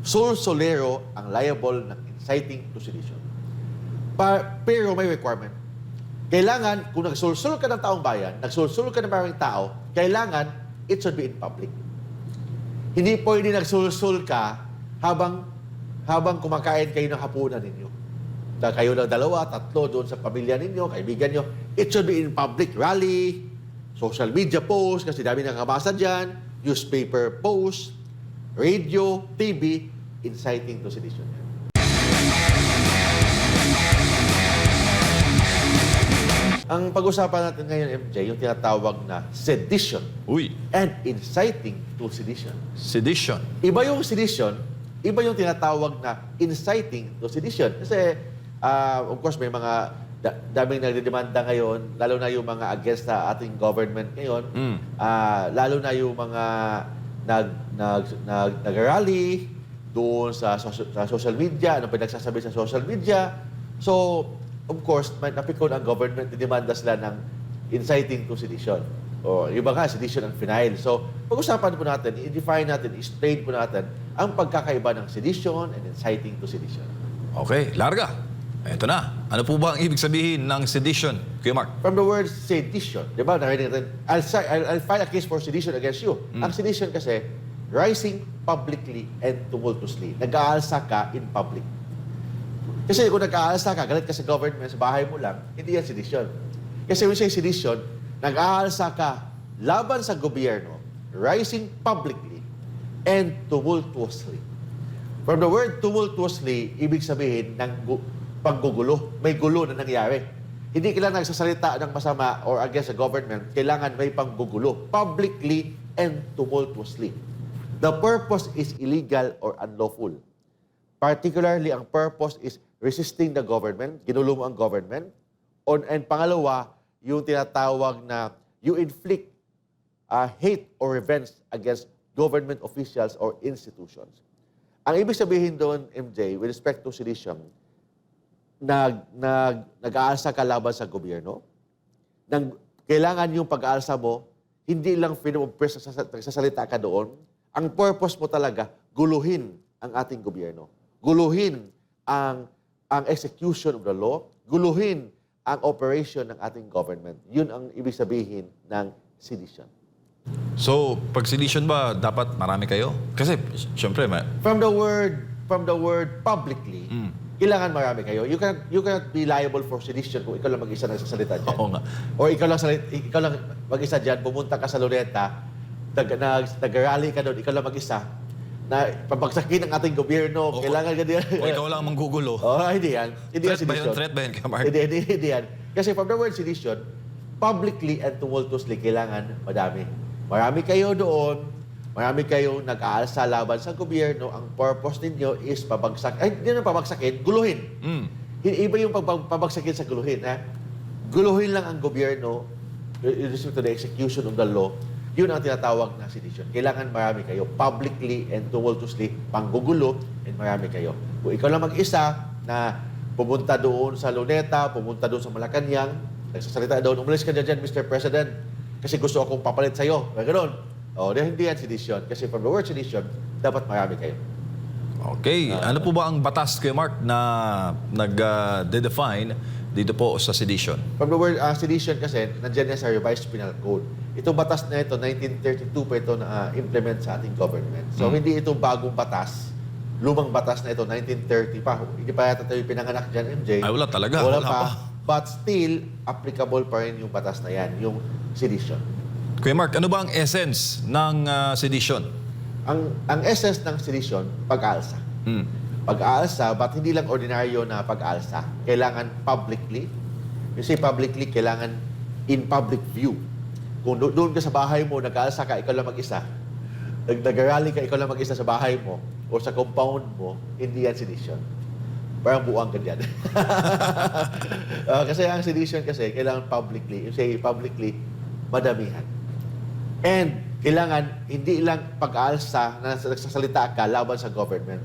sole solero ang liable ng inciting to sedition. Pero may requirement. Kailangan, kung nagsulsul ka ng taong bayan, nagsulsul ka ng maraming tao, kailangan it should be in public. Hindi pwede nagsulsul ka habang kumakain kayo ng hapunan ninyo. Kayo ng 2, 3 doon sa pamilya ninyo, kaibigan nyo. It should be in public rally, social media post, kasi dami nakakabasa dyan, newspaper post, radio, TV, inciting to sedition. Ang pag-usapan natin ngayon, MJ, yung tinatawag na sedition and inciting to sedition. Sedition. Iba yung sedition, iba yung tinatawag na inciting to sedition. Kasi, of course, may mga daming nagdedemanda ngayon, lalo na yung mga against sa ating government ngayon, lalo na yung mga nag-rally doon sa social media, ano pinagsasabi sa social media. So, of course, may napikon ang government, dinimanda sila ng inciting to sedition. O iba nga, sedition ang final. So, pag-usapan po natin, i-define natin, i-explain po natin ang pagkakaiba ng sedition and inciting to sedition. Okay, larga. Ito na. Ano po ba ang ibig sabihin ng sedition, Kuya Mark? From the word sedition, di ba, narinig natin, I'll file a case for sedition against you. Ang sedition kasi, rising publicly and tumultuously. Nag-aalsa ka in public. Kasi kung nag-aalsa ka, galit ka sa government, sa bahay mo lang, hindi yan sedition. Kasi when you say sedition, nag-aalsa ka laban sa gobyerno, rising publicly and tumultuously. From the word tumultuously, ibig sabihin ng paggugulo. May gulo na nangyari. Hindi kailangan nagsasalita ng masama or against the government, kailangan may panggugulo, publicly and tumultuously. The purpose is illegal or unlawful. Particularly, ang purpose is resisting the government, ginulo mo ang government. And pangalawa, yung tinatawag na you inflict hate or revenge against government officials or institutions. Ang ibig sabihin doon, MJ, with respect to sedition, nag-aalsa ka laban sa gobyerno, kailangan yung pag-aalsa mo, hindi lang freedom of press nagsasalita ka doon, ang purpose mo talaga, guluhin ang ating gobyerno. Guluhin ang execution of the law, guluhin ang operation ng ating government. Yun ang ibig sabihin ng sedition. So, pag sedition ba, dapat marami kayo? Kasi, syempre, From the word publicly, kailangan marami kayo. You cannot be liable for sedition kung ikaw lang mag-isa nagsasalita dyan. Oo nga. O ikaw lang mag-isa dyan, pumunta ka sa Luneta, nag-rally ka doon, ikaw lang mag-isa, na pabagsakin ang ating gobyerno, kailangan ganyan. O ikaw lang manggugulo. Hindi yan. Hindi yan sedition. Threat ba yun, Kuya Mark? Hindi yan. Kasi from the word sedition, publicly and tumultuously, kailangan madami. Marami kayo doon, marami kayong nag-aalsa laban sa gobyerno, ang purpose ninyo is hindi na pabagsakin, guluhin. Iba yung pabagsakin sa guluhin. Guluhin lang ang gobyerno in respect to the execution of the law. Yun ang tinatawag na sedition. Kailangan marami kayo, publicly and tumultuously, panggugulo, and marami kayo. Kung ikaw lang mag-isa na pumunta doon sa Luneta, pumunta doon sa Malacanang, nagsasalita doon, umalis ka dyan, Mr. President, kasi gusto akong papalit sa'yo. Ganoon. Hindi yan sedition. Kasi from the word sedition, dapat marami kayo. Okay. Ano po ba ang batas, Kuya Mark, na nag-define dito po sa sedition? From the word sedition kasi, nandiyan yan sa Revised Penal Code. Itong batas na ito, 1932 pa ito na implement sa ating government. So, hindi ito bagong batas. Lumang batas na ito, 1930 pa. Hindi pa yata tayo pinanganak dyan, MJ. Ay, wala talaga. Wala Wala pa. pa. But still, applicable pa rin yung batas na yan, yung sedition. Kuya Mark, ano ba ang essence ng sedition? Ang essence ng sedition, pag-aalsa. Pag-aalsa, but hindi lang ordinaryo na pag-aalsa. Kailangan publicly. You say publicly, kailangan in public view. Kung doon ka sa bahay mo, nag-aalsa ka, ikaw lang mag-isa. Nag-rally ka, ikaw lang mag-isa sa bahay mo o sa compound mo, hindi yan sedition. Parang buwang ganyan. Kasi ang sedition kasi, kailangan publicly. You say publicly, madamihan. And kailangan, hindi lang pag-aalsa na nagsasalita ka laban sa government.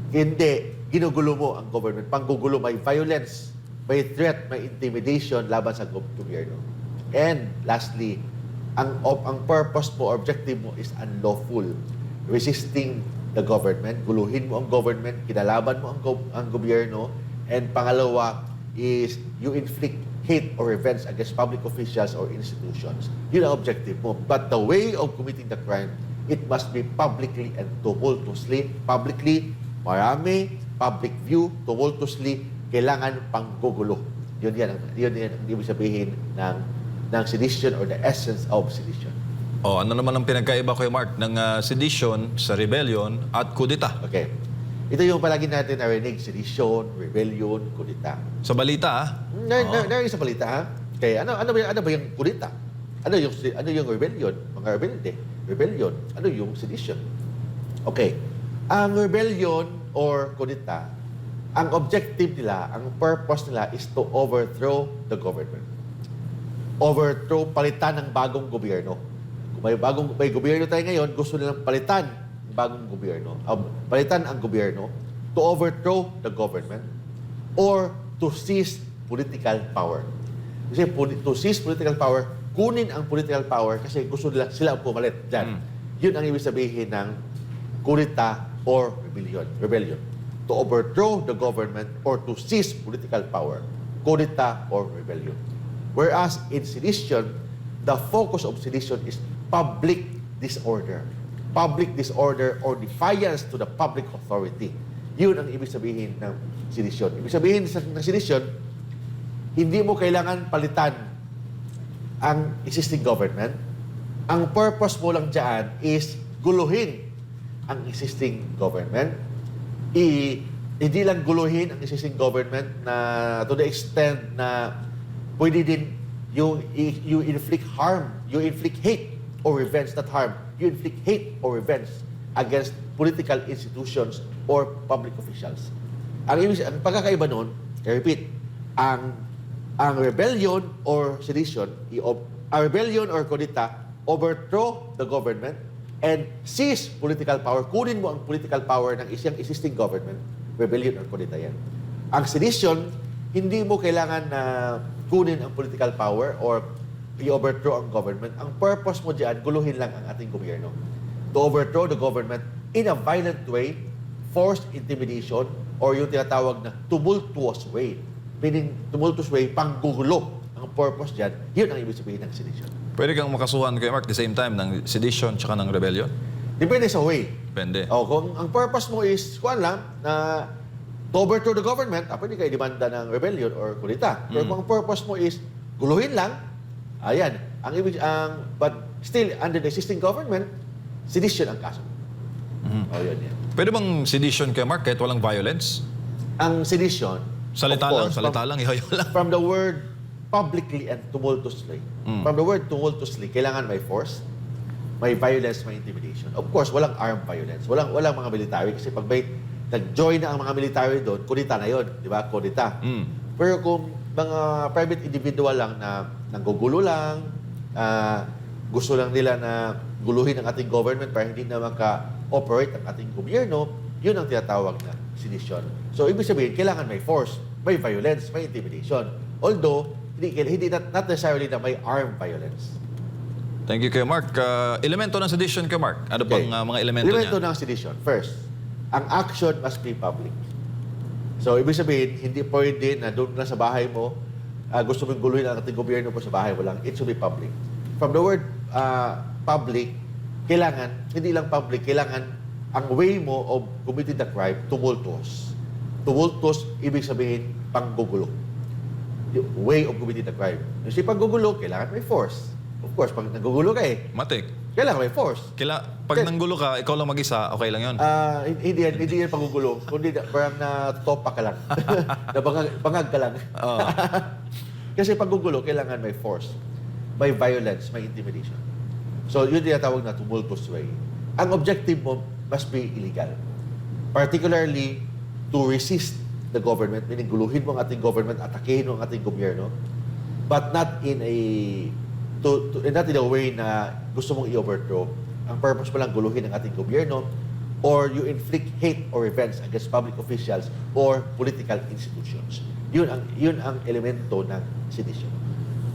Hindi, ginugulo mo ang government. Panggugulo, may violence, may threat, may intimidation laban sa gobyerno. And lastly, ang purpose mo, objective mo is unlawful. Resisting the government, guluhin mo ang government, kinalaban mo ang gobyerno, and pangalawa is you inflict hate or revenge against public officials or institutions. Yun ang objective mo. But the way of committing the crime, it must be publicly and tumultuously. Publicly, marami, public view, tumultuously, kailangan panggugulo. Yun yan ang ibig sabihin ng sedition or the essence of sedition. O, ano naman ang pinagkaiba, Kuya Mark, ng sedition sa rebellion at kudita? Okay. Ito yung palagi natin narinig, sedition, rebellion, kudita. Sa balita, Narinig sa balita, ha? Okay, ano ba yung kudita? Ano yung rebellion? Mga rebellion. Ano yung sedition? Okay. Ang rebellion or kudita, ang objective nila, ang purpose nila is to overthrow the government. Overthrow, palitan ng bagong gobyerno. Kung may gobyerno tayo ngayon, gusto nilang palitan ang bagong gobyerno. Palitan ang gobyerno to overthrow the government or to seize political power. Kasi to seize political power, kunin ang political power kasi gusto nila sila ang pumalit dyan. Yun ang ibig sabihin ng kudita or rebellion. To overthrow the government or to seize political power. Kudita or rebellion. Whereas in sedition, the focus of sedition is public disorder. Public disorder or defiance to the public authority. Yun ang ibig sabihin ng sedition. Ibig sabihin ng sedition, hindi mo kailangan palitan ang existing government. Ang purpose mo lang dyan is guluhin ang existing government. Hindi lang guluhin ang existing government na to the extent na pwede din you inflict harm, you inflict hate or revenge, not harm. You inflict hate or revenge against political institutions or public officials. Ang pagkakaiba nun, I repeat, ang rebellion or sedition, a rebellion or kudita, overthrow the government and seize political power. Kunin mo ang political power ng isang existing government. Rebellion or kudita yan. Ang sedition, hindi mo kailangan na kunin ang political power or i-overthrow ang government. Ang purpose mo dyan, guluhin lang ang ating gobyerno. To overthrow the government in a violent way, forced intimidation, or yung tinatawag na tumultuous way. Meaning, tumultuous way, panggugulo. Ang purpose dyan, yun ang ibig sabihin ng sedition. pwede kang makasuhan, Kuya Mark, the same time ng sedition tsaka ng rebellion? Depende sa way. Depende. O, kung ang purpose mo is, kuhan lang, na to overthrow the government, pwede kayo demanda ng rebellion or kudita. Pero kung ang purpose mo is, guluhin lang, ayan, but still, under the existing government, sedition ang kaso. O, yun yan. Pwede bang sedition, Kuya Mark, kahit walang violence? Ang sedition, Salita of course, lang, ihayo lang. from the word publicly and tumultuously. From the word tumultuously, kailangan may force, may violence, may intimidation. Of course, walang armed violence. Walang mga military kasi pag may nag-join na ang mga military doon, kudita na yun, di ba? Kudita. Pero kung mga private individual lang na nanggugulo lang, gusto lang nila na guluhin ang ating government para hindi na maka-operate ang ating gobyerno, yun ang tinatawag na sedition. So, ibig sabihin, kailangan may force, may violence, may intimidation. Although, hindi not necessarily na may armed violence. Thank you, Kuya Mark. Elemento ng sedition, Kuya Mark. Ano Okay. pang mga elemento Elemento niya? ng sedition. First, ang action must be public. So, ibig sabihin, hindi pwede na doon na sa bahay mo, gusto mong guluhin ang ating gobyerno po sa bahay mo lang. It should be public. From the word public, kailangan, hindi lang public, kailangan ang way mo of committing the crime, tumultuous. Tumultuous, ibig sabihin, panggugulo. Yung way of committing the crime. Kasi panggugulo, kailangan may force. Of course, pag nagugulo ka Matik. kailangan may force. Pag nanggulo ka, ikaw lang mag-isa, okay lang yun. Hindi yan panggugulo. Kundi parang natopa ka lang. Bangag ka lang. Oo. Kasi paggugulo, kailangan may force. May violence, may intimidation. So, yun tinatawag na tumultuous way. Ang objective mo must be illegal. Particularly, to resist the government, meaning guluhin mo ang ating government, atakehin mo ang ating gobyerno, but not in a way na gusto mong i-overthrow. Ang purpose mo lang guluhin ang ating gobyerno or you inflict hate or revenge against public officials or political institutions. Yun ang elemento ng sedition.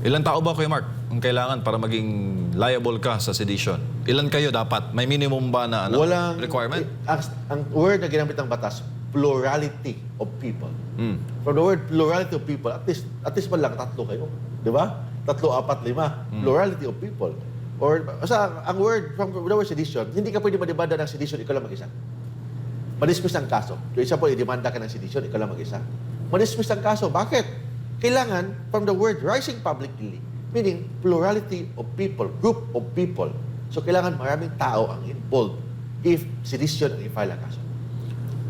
Ilan tao ba, Kuya Mark, ang kailangan para maging liable ka sa sedition? Ilan kayo dapat? May minimum ba na requirement? Ang word na ginamit ng batas, plurality of people. Mm. From the word plurality of people, at least man lang tatlo kayo. Di ba? 3, 4, 5. Plurality of people. Or, ang word, from the word sedition, hindi ka pwede mademanda ng sedition, ikaw lang mag-isa. Madismiss ang kaso. So, isa po, idemanda ka ng sedition, ikaw lang mag-isa. Madismiss ang kaso. Bakit? Kailangan, from the word rising publicly, meaning plurality of people, group of people. So, kailangan maraming tao ang involved if sedition ang i-file ang kaso.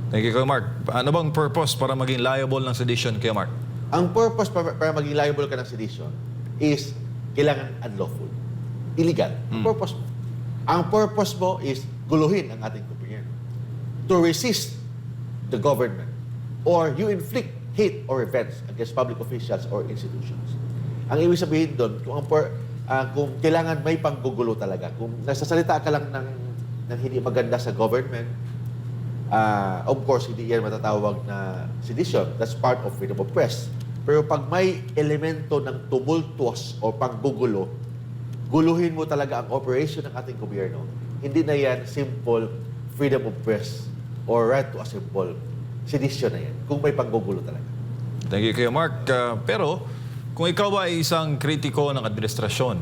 Thank you, Kuya Mark. Ano bang purpose para maging liable ng sedition, Kuya Mark? Ang purpose para maging liable ka ng sedition is kailangan unlawful. Illegal. Ang purpose mo. Ang purpose mo is guluhin ang ating gobyerno. To resist the government or you inflict hate or revenge against public officials or institutions. Ang ibig sabihin doon, kung kailangan may panggugulo talaga, kung nagsasalita ka lang ng hindi maganda sa government, of course, hindi yan matatawag na sedition. That's part of freedom of press. Pero pag may elemento ng tumultuous o panggugulo, guluhin mo talaga ang operation ng ating gobyerno, hindi na yan simple freedom of press or right to assemble. Sedition na yan, kung may panggugulo talaga. Thank you, Kuya Mark. Pero, kung ikaw ba ay isang kritiko ng administrasyon,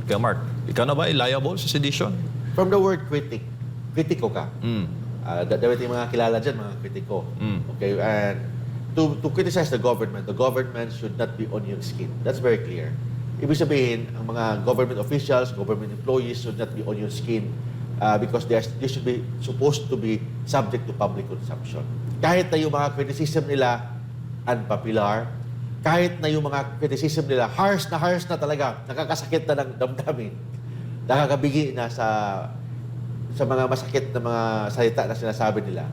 Kuya Mark, ikaw na ba ay liable sa sedition? From the word critic, kritiko ka. Dapat yung mga kilala dyan, mga kritiko. Okay, and to criticize the government should not be on your skin. That's very clear. Ibig sabihin, ang mga government officials, government employees should not be on your skin because they should be supposed to be subject to public consumption. Kahit na yung mga criticism nila unpopular, kahit na yung mga criticism nila harsh na talaga, nakakasakit na ng damdamin, nakakabigi na sa mga masakit na mga salita na sinasabi nila,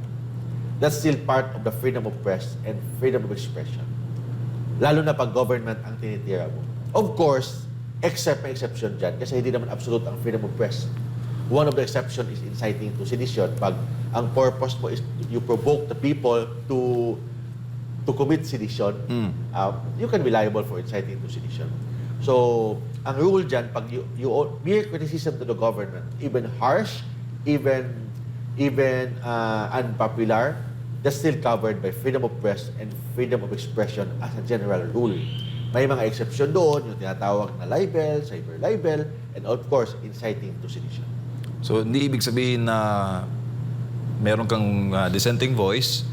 that's still part of the freedom of press and freedom of expression. Lalo na pag government ang tinitira mo. Of course, may exception dyan kasi hindi naman absolute ang freedom of press. One of the exception is inciting to sedition. Pag ang purpose mo is you provoke the people to commit sedition, you can be liable for inciting to sedition. So, ang rule dyan, pag you mere criticism to the government, even harsh, even unpopular, that's still covered by freedom of press and freedom of expression as a general rule. May mga exception doon, yung tinatawag na libel, cyber libel, and of course, inciting to sedition. So, hindi ibig sabihin na meron kang dissenting voice,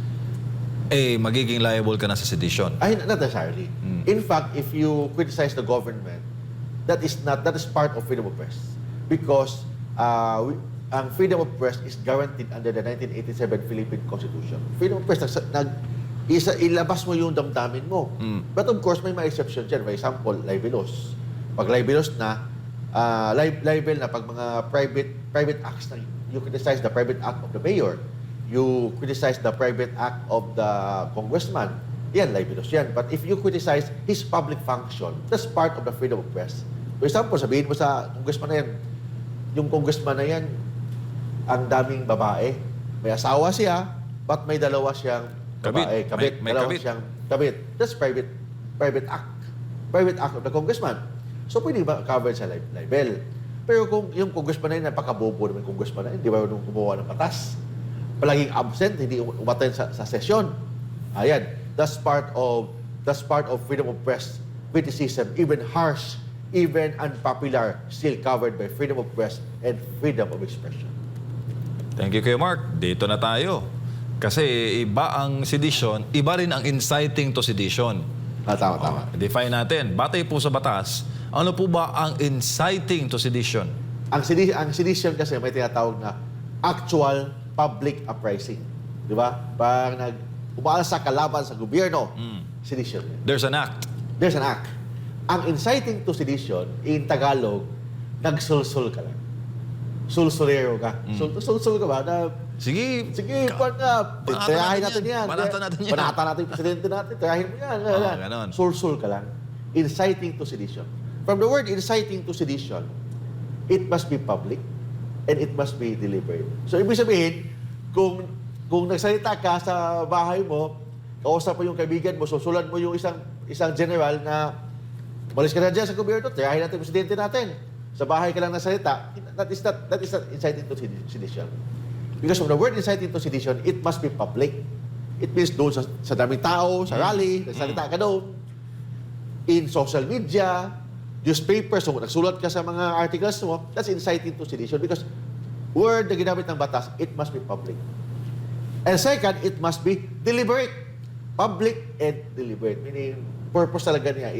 magiging liable ka na sa sedition. Ay, not necessarily. In fact, if you criticize the government, that is part of freedom of press. Because ang freedom of press is guaranteed under the 1987 Philippine Constitution. Freedom of press, ilabas mo yung damdamin mo. But of course, may mga exception dyan. For example, libelous. Pag libelous na, libel na pag mga private acts na, you criticize the private act of the mayor, you criticize the private act of the congressman, yan, libelous yan. But if you criticize his public function, that's part of the freedom of press. For example, sabihin mo sa congressman na yan, yung congressman na yan, ang daming babae. May asawa siya, but may dalawa siyang babae. May dalawa kabit. siyang kabit. That's private act. Private act of the congressman. So, pwede ba covered sa libel? Pero kung yung congressman na yun, napakabobo naman yung congressman na yun, di ba nung gumawa ng batas? Palaging absent, hindi umaten sa sesyon. Ayan, that's part of freedom of press criticism, even harsh, even unpopular, still covered by freedom of press and freedom of expression. Thank you, Kuya Mark. Dito na tayo. Kasi iba ang sedition, iba rin ang inciting to sedition. Tama. Define natin. Batay po sa batas, ano po ba ang inciting to sedition? Ang sedition kasi may tinatawag na actual public uprising. Di ba? Pag umaalsa ka laban sa gobyerno, sedition. There's an act. There's an act. Ang inciting to sedition, in Tagalog, nagsulsul ka lang. Sulsulero ka. Sulsul ka ba? Sige, pan nga. Tirahin natin yan. Panatan natin yan. Panatan natin yung presidente natin. Tirahin mo yan. Ganon. Sulsul ka lang. Inciting to sedition. From the word inciting to sedition, it must be public and it must be deliberate. So, ibig sabihin, kung nagsalita ka sa bahay mo, kausap mo yung kaibigan mo, susulan mo yung isang general na Malis ka na dyan sa gobyerno, tirahin natin yung presidente natin. Sa bahay ka lang nasalita, that is not inciting to sedition. Because of the word inciting to sedition, it must be public. It means doon sa daming tao, sa rally, nagsalita ka doon. In social media, newspapers, so nagsulat ka sa mga articles mo, that's inciting to sedition because word na ginamit ng batas, it must be public. And second, it must be deliberate. Public and deliberate. Meaning, purpose talaga niya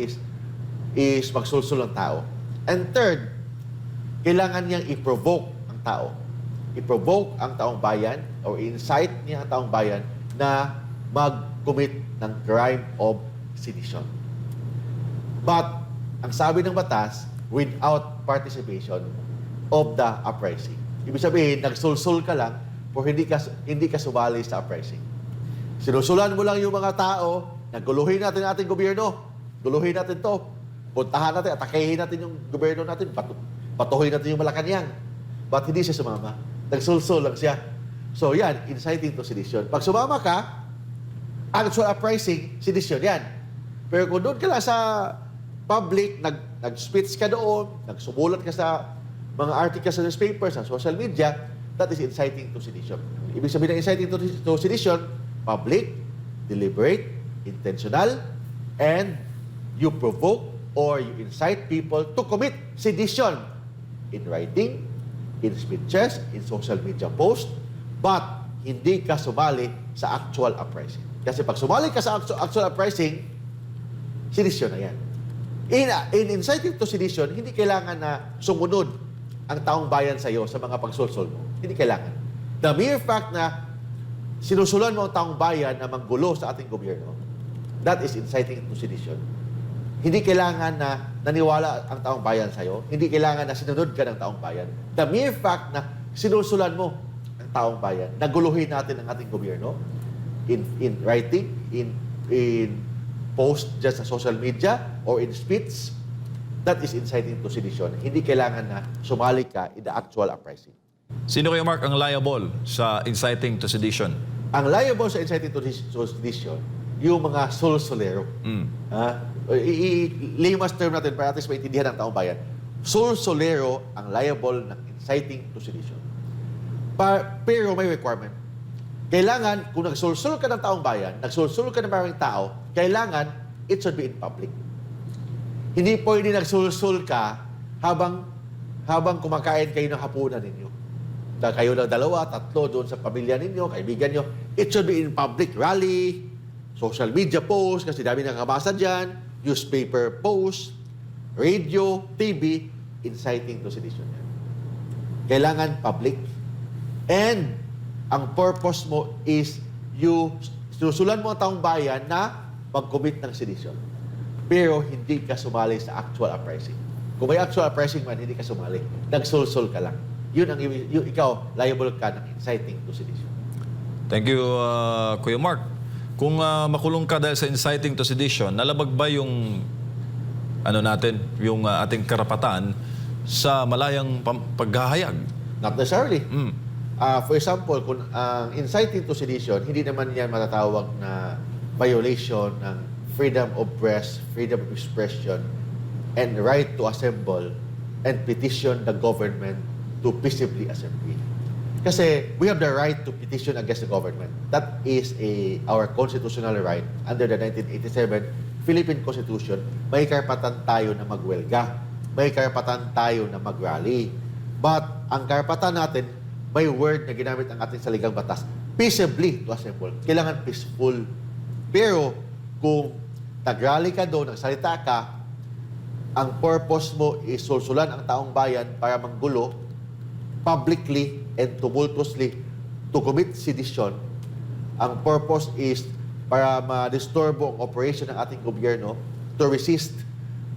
is magsulsul ng tao. And third, kailangan niyang i-provoke ang tao. I-provoke ang taong bayan or incite niya ang taong bayan na mag-commit ng crime of sedition. But, ang sabi ng batas, without participation of the uprising. Ibig sabihin, nagsulsul ka lang pero hindi ka sumali sa uprising. Sinusulan mo lang yung mga tao, naguluhin natin ang ating gobyerno, guluhin natin to, puntahan natin, atakehin natin yung gobyerno natin, patuhin natin yung Malacanang. But hindi siya sumama. Nagsulsul lang siya. So yan, inciting to sedition. Pag sumama ka, actual uprising, sedition yan. Pero kung doon ka lang sa public, nag-speech ka doon, nagsumulat ka sa mga articles sa newspapers, sa social media, that is inciting to sedition. Ibig sabihin ng inciting to sedition, public, deliberate, intentional, and you provoke or you incite people to commit sedition in writing, in speeches, in social media posts, but hindi ka sumali sa actual uprising. Kasi pag sumali ka sa actual uprising, sedition na yan. In inciting to sedition, hindi kailangan na sumunod ang taong bayan sa iyo sa mga pagsulsul mo. Hindi kailangan. The mere fact na sinusulan mo ang taong bayan na manggulo sa ating gobyerno, that is inciting to sedition. Hindi kailangan na naniwala ang taong bayan sa iyo. Hindi kailangan na sinunod ka ng taong bayan. The mere fact na sinusulan mo ang taong bayan, naguluhin natin ang ating gobyerno in writing, in post dyan sa social media or in speech, that is inciting to sedition. Hindi kailangan na sumali ka in the actual uprising. Sino kayo, Mark, ang liable sa inciting to sedition? Ang liable sa inciting to sedition, yung mga sulsulero. Limas term natin para at least maintindihan ng taong bayan. Sulsulero ang liable ng inciting to sedition. Pero may requirement. Kailangan, kung nagsulsul ka ng taong bayan, nagsulsul ka ng maraming tao, kailangan it should be in public. Hindi pwede nagsulsul ka habang kumakain kayo ng hapunan ninyo. Kayo lang dalawa, tatlo doon sa pamilya ninyo, kaibigan nyo. It should be in public rally, social media post, kasi dami nakabasa dyan, newspaper post, radio, TV, inciting to sedition. Kailangan public. And ang purpose mo is sinusulan mo ang taong bayan na mag-commit ng sedition. Pero hindi ka sumali sa actual uprising. Kung may actual uprising man, hindi ka sumali. Nagsulsul ka lang. Yun ang ikaw, liable ka ng inciting to sedition. Thank you, Kuya Mark. Kung makulong ka dahil sa inciting to sedition, nalabag ba yung yung ating karapatan sa malayang paghahayag? Not necessarily. For example, kung inciting to sedition, hindi naman yan matatawag na violation ng freedom of press, freedom of expression, and right to assemble and petition the government to peaceably assemble. Kasi we have the right to petition against the government. That is our constitutional right under the 1987 Philippine Constitution. May karapatan tayo na magwelga. May karapatan tayo na mag-rally. But ang karapatan natin, may word na ginamit ang ating saligang batas, peaceably to assemble. Kailangan peaceful. Pero kung nag-rally ka doon, nagsalita ka, ang purpose mo is sulsulan ang taong bayan para manggulo publicly and tumultuously to commit sedition. Ang purpose is para ma-disturbo ang operation ng ating gobyerno to resist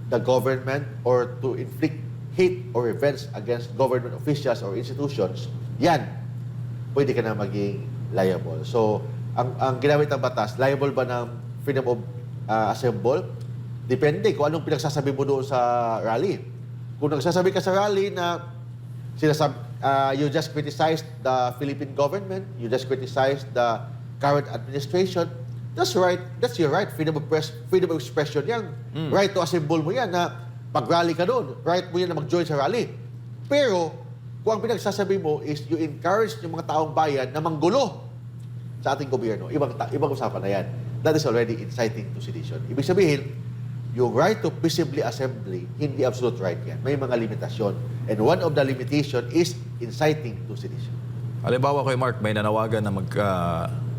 the government or to inflict hate or revenge against government officials or institutions. Yan, pwede ka na maging liable. So, ang ginamit ng batas, liable ba ng freedom of assemble? Depende kung anong pinagsasabi mo doon sa rally. Kung nagsasabi ka sa rally na you just criticized the Philippine government, you just criticized the current administration, That's right. That's your right. Freedom of press, freedom of expression yan. Right to assemble mo yan na pag-rally ka doon. Right mo yan na mag-join sa rally. Pero, kung ang pinagsasabi mo is you encourage yung mga taong bayan na manggulo sa ating gobyerno, ibang usapan na yan. That is already inciting to sedition. Ibig sabihin, yung right to peaceably assembly, hindi absolute right yan. May mga limitasyon. And one of the limitation is inciting to sedition. Halimbawa kay Mark, may nanawagan na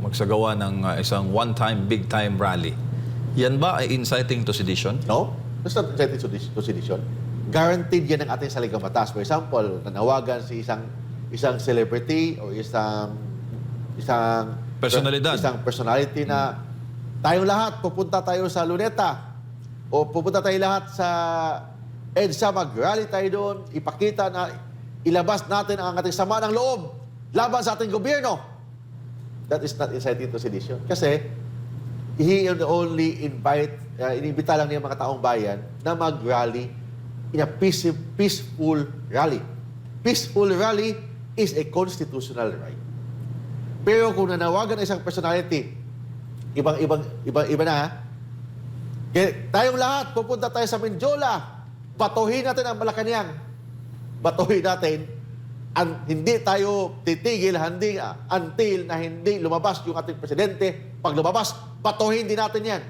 magsagawa ng isang one-time, big-time rally. Yan ba ay inciting to sedition? No? That's not inciting to sedition. Guaranteed yan ng ating saligang batas. For example, nanawagan si isang celebrity or isang Personalidad. Isang personality na tayong lahat pupunta tayo sa Luneta o pupunta tayo lahat sa EDSA, mag-rally tayo doon, ipakita na ilabas natin ang ating sama ng loob laban sa ating gobyerno. That is not inciting to sedition. Kasi he only inibita lang niya mga taong bayan na mag-rally in a peaceful rally. Peaceful rally is a constitutional right. Pero kung nanawagan ng isang personality, iba na ha. Kaya tayong lahat, pupunta tayo sa Menjola, batuhin natin ang Malacanang. Batuhin natin, hindi tayo titigil until na hindi lumabas yung ating presidente. Pag lumabas, batuhin din natin yan.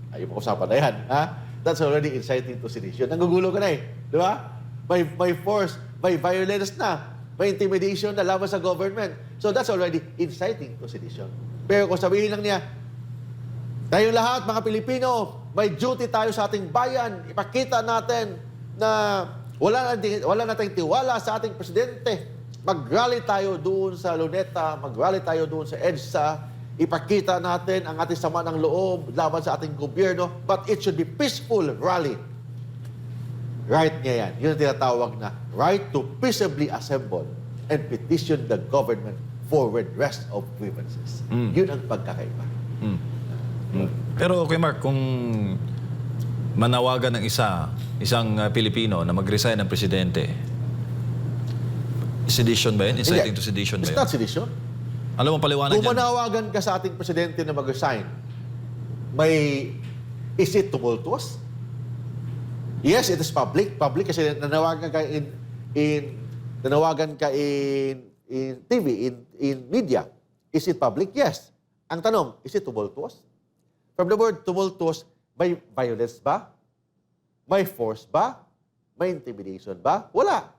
Ay, yung usapan na yan. Ha? That's already inciting to sedition. Nangugulo ka na eh. Di ba? May force, may violence na, may intimidation na laban sa government. So that's already inciting to sedition. Pero kung sabihin lang niya, tayong lahat, mga Pilipino, may duty tayo sa ating bayan. Ipakita natin na wala nating tiwala sa ating presidente. Mag-rally tayo doon sa Luneta, mag-rally tayo doon sa EDSA, ipakita natin ang ating sama ng loob laban sa ating gobyerno, but it should be peaceful rally. Right niya yan. Yun ang tinatawag na right to peaceably assemble and petition the government for redress of grievances. Yun ang pagkakaiba. Pero kay Mark, kung manawagan ng isang Pilipino na mag-resign ng presidente, sedition ba yun? Inciting to sedition ba It's yun? not sedition. Alam mo paliwanag Kung yan? manawagan ka sa ating presidente na mag-resign, is it tumultuous? Yes, it is public. Public kasi nanawagan ka in TV, in media. Is it public? Yes. Ang tanong, is it tumultuous? From the word tumultuous, may violence ba? May force ba? May intimidation ba? Wala.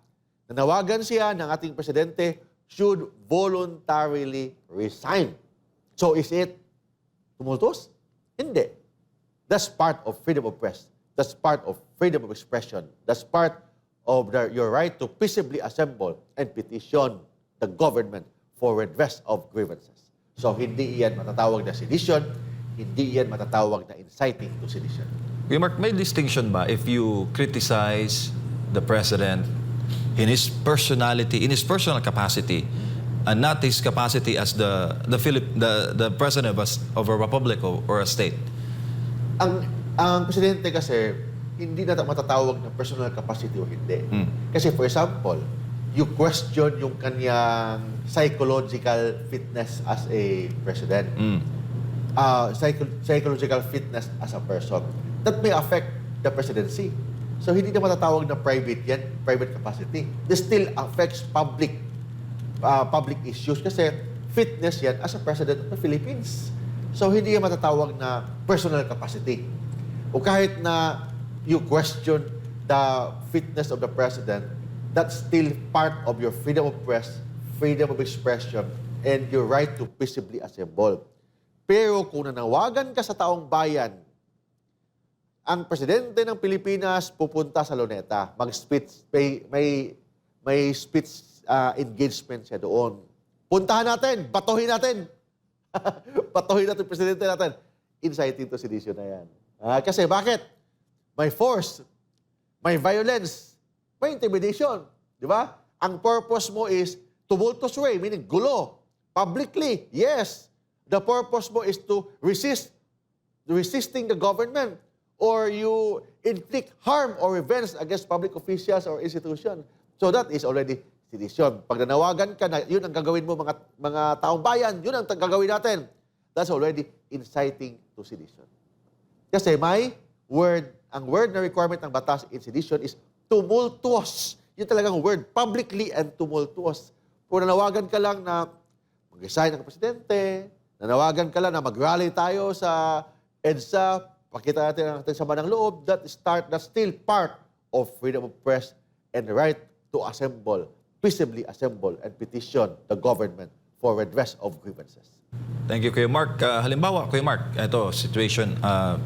Nanawagan siya ng ating presidente should voluntarily resign. So is it tumultuous? Hindi. That's part of freedom of press. That's part of freedom of expression. That's part of your right to peaceably assemble and petition the government for redress of grievances. So hindi iyan matatawag na sedition, hindi iyan matatawag na inciting to sedition. Kuya Mark, may distinction ba if you criticize the president in his personality, in his personal capacity, and not his capacity as the president of a republic or a state? Ang presidente kasi, hindi na matatawag ng personal capacity o hindi. Kasi for example, you question yung kanyang psychological fitness as a president. Psychological fitness as a person. That may affect the presidency. So hindi na matatawag na private yan, private capacity. This still affects public issues kasi fitness yan as a president of the Philippines. So hindi yan matatawag na personal capacity. O kahit na you question the fitness of the president, that's still part of your freedom of press, freedom of expression, and your right to peaceably assemble. Pero kung nanawagan ka sa taong bayan, ang presidente ng Pilipinas pupunta sa Luneta, mag-speech, may speech engagement siya doon. Puntahan natin, batuhin natin. Batuhin natin presidente natin. Inciting to sedition na yan. Kasi bakit? May force, may violence, may intimidation. Di ba? Ang purpose mo is tumultuous way, meaning gulo. Publicly, yes. The purpose mo is to resisting the government, or you inflict harm or revenge against public officials or institutions. So that is already sedition. Pag nanawagan ka na, yun ang gagawin mo mga taong bayan, yun ang gagawin natin. that's already inciting to sedition. Kasi may word, ang word na requirement ng batas in sedition is tumultuous. Yun talagang word, publicly and tumultuous. Kung nanawagan ka lang na mag-resign ang presidente, nanawagan ka lang na mag-rally tayo sa EDSA, pakita natin ang ating sama ng loob, that's still part of freedom of press and the right to assemble, peaceably assemble and petition the government for redress of grievances. Thank you, Kuya Mark. Halimbawa, Kuya Mark, ito, situational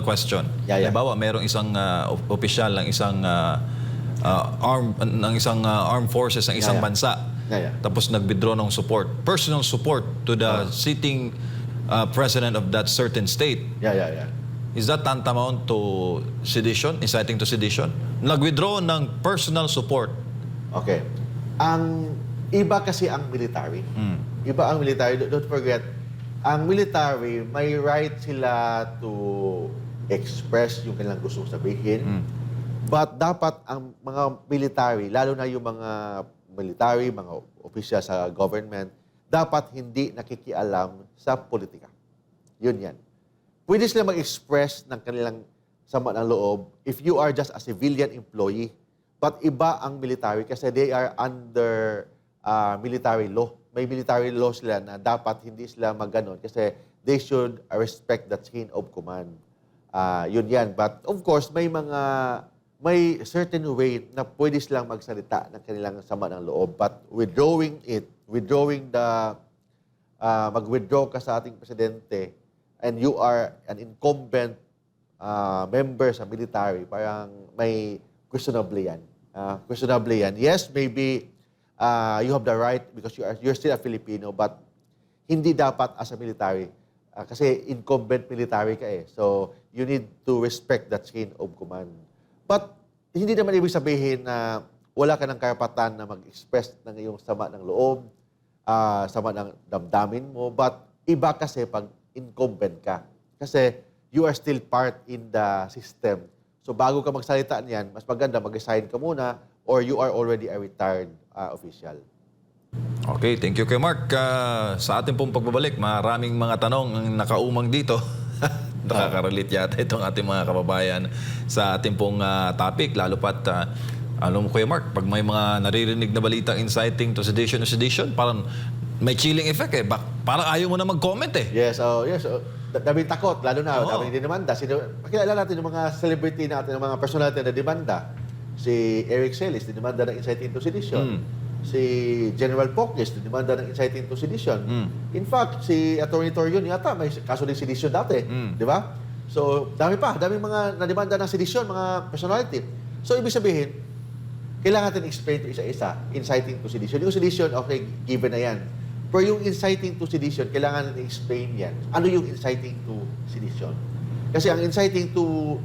question. Yeah. Halimbawa, merong isang opisyal ng isang armed forces ng isang Yeah. bansa. Yeah. Tapos nag-withdraw ng support, personal support to the sitting president of that certain state. Yeah. Is that tantamount to sedition, inciting to sedition? Nag-withdraw ng personal support. Okay. Ang iba kasi ang military. Iba ang military. Don't forget, ang military, may right sila to express yung kanilang gustong sabihin. But dapat ang mga military, lalo na yung mga military, mga opisyal sa government, dapat hindi nakikialam sa politika. Yun yan. Pwede sila mag-express ng kanilang sama ng loob if you are just a civilian employee. But iba ang military kasi they are under military law. May military law sila na dapat hindi sila magganon kasi they should respect the chain of command. Yun yan. But of course, may certain way na pwede silang magsalita ng kanilang sama ng loob. But mag-withdraw ka sa ating presidente and you are an incumbent member sa military, parang may questionable yan. Yes, maybe you have the right because you're still a Filipino, but hindi dapat as a military. Kasi incumbent military ka eh. So, you need to respect that chain of command. But, hindi naman ibig sabihin na wala ka ng karapatan na mag-express ng iyong sama ng loob, sama ng damdamin mo. But, iba kasi pag incumbent ka. Kasi, you are still part in the system. So, bago ka magsalita niyan, mas maganda mag-resign ka muna or you are already a retired official. Okay, thank you kay Mark. Sa ating pong pagbabalik, maraming mga tanong ang nakaumang dito. Nakaka-relate yata itong ating mga kababayan sa ating pong topic. Lalo pat, alam mo Kuya Mark, pag may mga naririnig na balitang inciting to sedition o sedition, parang may chilling effect eh. Parang ayaw mo na mag-comment eh. Yes. Daming takot, lalo na, daming dinamanda. Pakilala natin yung mga celebrity natin, yung mga personality na demanda. Si Eric Celis, dinamanda ng inciting to sedition. Si General Pocnes, dinamanda ng inciting to sedition. In fact, si Atty. Torion yata may kaso ng sedition dati. Di ba? So, daming mga nademanda ng sedition, mga personality. So, ibig sabihin, kailangan natin explain to isa-isa, inciting to sedition. Yung sedition, okay, given na yan. Pero yung inciting to sedition, kailangan natin explain yan. Ano yung inciting to sedition? Kasi ang inciting to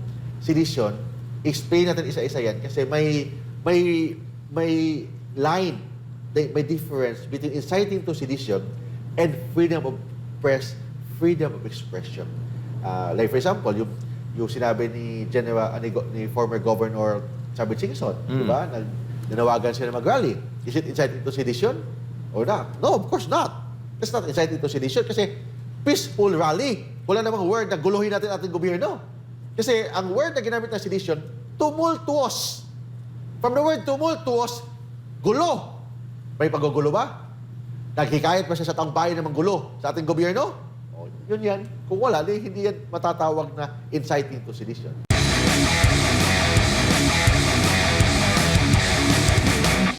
sedition, explain natin isa-isa yan kasi may line, may difference between inciting to sedition and freedom of press, freedom of expression. Like for example, yung sinabi ni former Governor Chavit Singson, di ba? Nanawagan sila mag-rally. Is it inciting to sedition or not? No, of course not. That's not inciting to sedition kasi peaceful rally. Wala namang word na guluhin natin ating gobyerno. Kasi ang word na ginamit ng sedition, tumultuous. From the word tumultuous, gulo. May paggugulo ba? Naghikayat ba siya sa taong bayan ng manggulo sa ating gobyerno? O, yun yan. Kung wala, hindi yan matatawag na inciting to sedition.